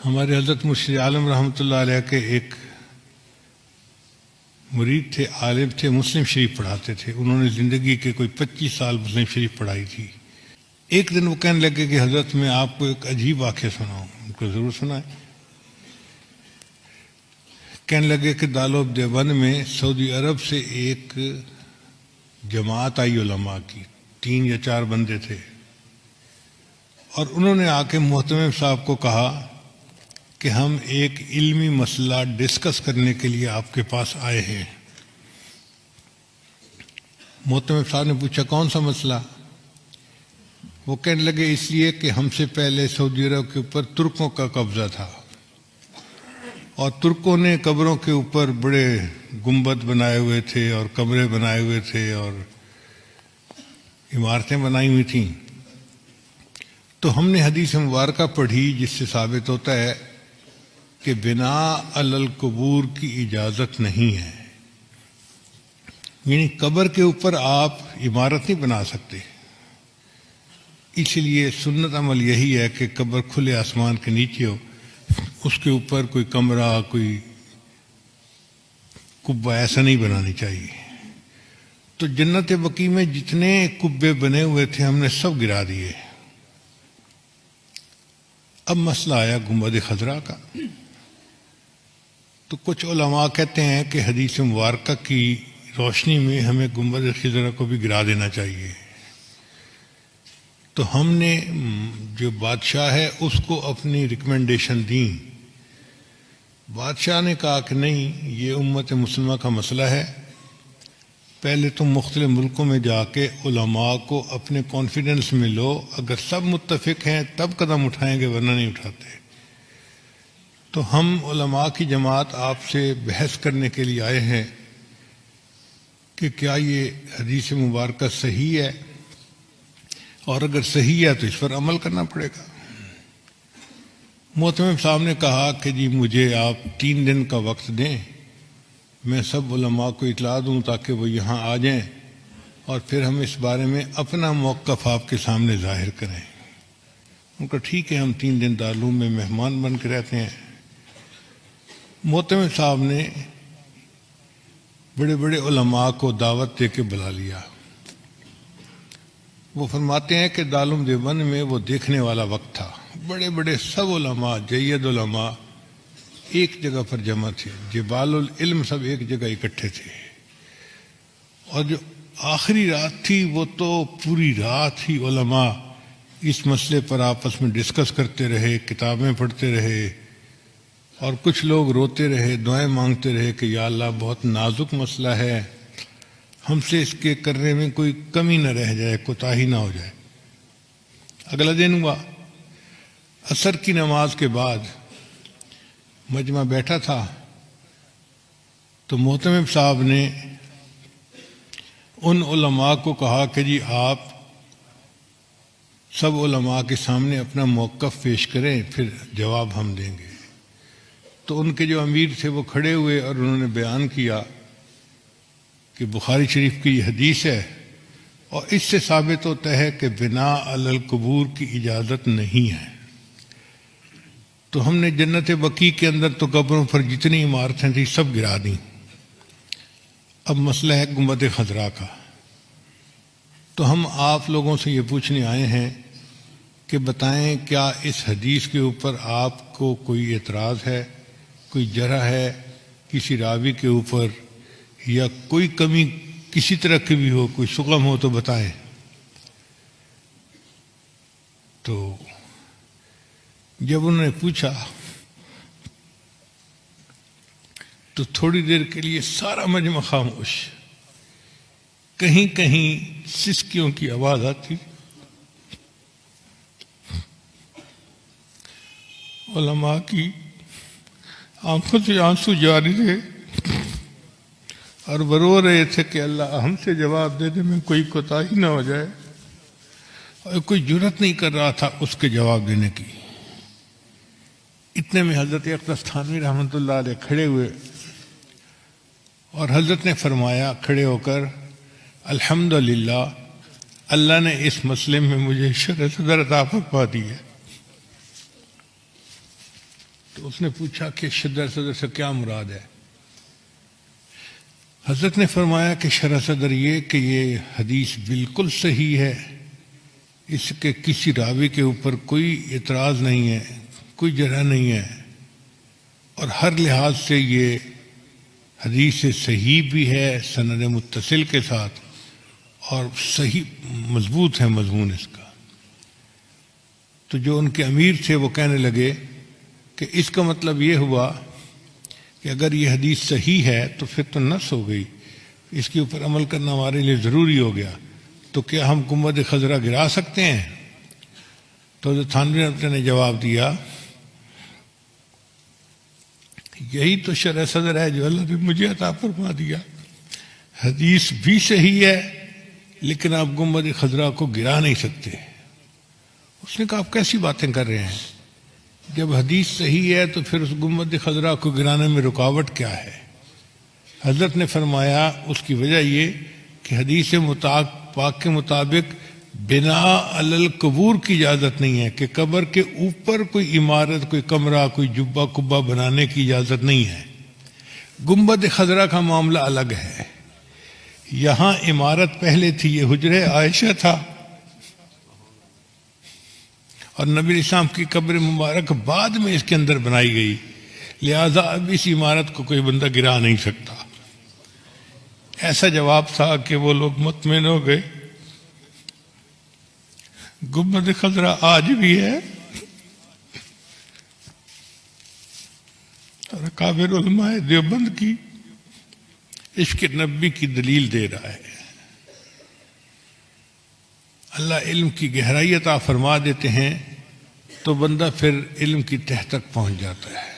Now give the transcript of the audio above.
ہمارے حضرت مرشد عالم رحمۃ اللہ علیہ کے ایک مرید تھے، عالم تھے، مسلم شریف پڑھاتے تھے. انہوں نے زندگی کے کوئی 25 سال مسلم شریف پڑھائی تھی. ایک دن وہ کہنے لگے کہ حضرت میں آپ کو ایک عجیب واقعہ سناؤں. ان کو ضرور سنائیں. کہنے لگے کہ دارالعلوم دیوبند میں سعودی عرب سے ایک جماعت آئی علماء کی، 3 یا 4 بندے تھے، اور انہوں نے آ کے محتمم صاحب کو کہا کہ ہم ایک علمی مسئلہ ڈسکس کرنے کے لیے آپ کے پاس آئے ہیں. محتمم صاحب نے پوچھا کون سا مسئلہ؟ وہ کہنے لگے اس لیے کہ ہم سے پہلے سعودی عرب کے اوپر ترکوں کا قبضہ تھا، اور ترکوں نے قبروں کے اوپر بڑے گنبد بنائے ہوئے تھے اور کمرے بنائے ہوئے تھے اور عمارتیں بنائی ہوئی تھیں. تو ہم نے حدیث مبارکہ پڑھی جس سے ثابت ہوتا ہے کہ بنا علی القبور کی اجازت نہیں ہے، یعنی قبر کے اوپر آپ عمارت نہیں بنا سکتے. اس لیے سنت عمل یہی ہے کہ قبر کھلے آسمان کے نیچے ہو، اس کے اوپر کوئی کمرہ، کوئی قبہ ایسا نہیں بنانی چاہیے. تو جنت بقیع میں جتنے قبے بنے ہوئے تھے ہم نے سب گرا دیے. اب مسئلہ آیا گنبد خضرا کا. تو کچھ علماء کہتے ہیں کہ حدیث مبارکہ کی روشنی میں ہمیں گنبد خضرا کو بھی گرا دینا چاہیے. تو ہم نے جو بادشاہ ہے اس کو اپنی ریکمنڈیشن دیں. بادشاہ نے کہا کہ نہیں، یہ امت مسلمہ کا مسئلہ ہے، پہلے تم مختلف ملکوں میں جا کے علماء کو اپنے کانفیڈنس میں لو، اگر سب متفق ہیں تب قدم اٹھائیں گے، ورنہ نہیں اٹھاتے. تو ہم علماء کی جماعت آپ سے بحث کرنے کے لیے آئے ہیں کہ کیا یہ حدیث مبارکہ صحیح ہے، اور اگر صحیح ہے تو اس پر عمل کرنا پڑے گا. محتمم صاحب نے کہا کہ جی مجھے آپ 3 دن کا وقت دیں، میں سب علماء کو اطلاع دوں تاکہ وہ یہاں آ جائیں، اور پھر ہم اس بارے میں اپنا موقف آپ کے سامنے ظاہر کریں. ان کا ٹھیک ہے، ہم 3 دن دارالعلوم میں مہمان بن کے رہتے ہیں. محتمم صاحب نے بڑے بڑے علماء کو دعوت دے کے بلا لیا. وہ فرماتے ہیں کہ دارالعلوم دیوبند میں وہ دیکھنے والا وقت تھا، بڑے بڑے سب علماء، جید علماء ایک جگہ پر جمع تھے، جبال العلم سب ایک جگہ اکٹھے تھے. اور جو آخری رات تھی وہ تو پوری رات ہی علماء اس مسئلے پر آپس میں ڈسکس کرتے رہے، کتابیں پڑھتے رہے، اور کچھ لوگ روتے رہے، دعائیں مانگتے رہے کہ یا اللہ بہت نازک مسئلہ ہے، ہم سے اس کے کرنے میں کوئی کمی نہ رہ جائے، کوتاہی نہ ہو جائے. اگلا دن ہوا، عصر کی نماز کے بعد مجمع بیٹھا تھا، تو محتمم صاحب نے ان علماء کو کہا کہ جی آپ سب علماء کے سامنے اپنا موقف پیش کریں، پھر جواب ہم دیں گے. تو ان کے جو امیر تھے وہ کھڑے ہوئے اور انہوں نے بیان کیا کہ بخاری شریف کی یہ حدیث ہے، اور اس سے ثابت ہوتا ہے کہ بنا علی القبور کی اجازت نہیں ہے. تو ہم نے جنت بقیع کے اندر تو قبروں پر جتنی عمارتیں تھیں سب گرا دیں. اب مسئلہ ہے گنبد خضرا کا. تو ہم آپ لوگوں سے یہ پوچھنے آئے ہیں کہ بتائیں کیا اس حدیث کے اوپر آپ کو کوئی اعتراض ہے، کوئی جرح ہے کسی راوی کے اوپر، یا کوئی کمی کسی طرح کی بھی ہو، کوئی شغم ہو تو بتائیں. تو جب انہوں نے پوچھا تو تھوڑی دیر کے لیے سارا مجمع خاموش. کہیں کہیں سسکیوں کی آواز آتی، علماء کی آنکھوں سے آنسو جاری تھے، اور وہ رو رہے تھے کہ اللہ ہم سے جواب دینے میں کوئی کوتاہی نہ ہو جائے، اور کوئی جرات نہیں کر رہا تھا اس کے جواب دینے کی. اتنے میں حضرت اقدس تھانوی رحمۃ اللہ علیہ کھڑے ہوئے، اور حضرت نے فرمایا کھڑے ہو کر الحمدللہ اللہ نے اس مسئلے میں مجھے شرح صدر عطا فرما دی ہے. تو اس نے پوچھا کہ شرح صدر سے کیا مراد ہے؟ حضرت نے فرمایا کہ شرح صدر یہ کہ یہ حدیث بالکل صحیح ہے، اس کے کسی راوی کے اوپر کوئی اعتراض نہیں ہے، کوئی جرح نہیں ہے، اور ہر لحاظ سے یہ حدیث صحیح بھی ہے سند متصل کے ساتھ، اور صحیح مضبوط ہے مضمون اس کا۔ تو جو ان کے امیر تھے وہ کہنے لگے کہ اس کا مطلب یہ ہوا کہ اگر یہ حدیث صحیح ہے تو پھر تو نص ہو گئی، اس کے اوپر عمل کرنا ہمارے لیے ضروری ہو گیا، تو کیا ہم گنبد خضرا گرا سکتے ہیں؟ تو حضرت تھانوی رحمۃ اللہ نے جواب دیا، یہی تو شرح صدر ہے جو اللہ نے مجھے عطا فرما دیا، حدیث بھی صحیح ہے لیکن آپ گنبد خضرا کو گرا نہیں سکتے۔ اس نے کہا آپ کیسی باتیں کر رہے ہیں؟ جب حدیث صحیح ہے تو پھر اس گنبد خضرا کو گرانے میں رکاوٹ کیا ہے؟ حضرت نے فرمایا اس کی وجہ یہ کہ حدیث پاک کے مطابق بنا علی القبور کی اجازت نہیں ہے، کہ قبر کے اوپر کوئی عمارت، کوئی کمرہ، کوئی جبہ کبہ بنانے کی اجازت نہیں ہے۔ گنبد خضرا کا معاملہ الگ ہے، یہاں عمارت پہلے تھی، یہ حجرہ عائشہ تھا، اور نبی اسلام کی قبر مبارک بعد میں اس کے اندر بنائی گئی، لہذا اب اس عمارت کو کوئی بندہ گرا نہیں سکتا۔ ایسا جواب تھا کہ وہ لوگ مطمئن ہو گئے۔ گنبد خضرا آج بھی ہے اور اکابر علماء دیوبند کی عشق نبی کی دلیل دے رہا ہے۔ اللہ علم کی گہرائی عطا فرما دیتے ہیں تو بندہ پھر علم کی تہ تک پہنچ جاتا ہے۔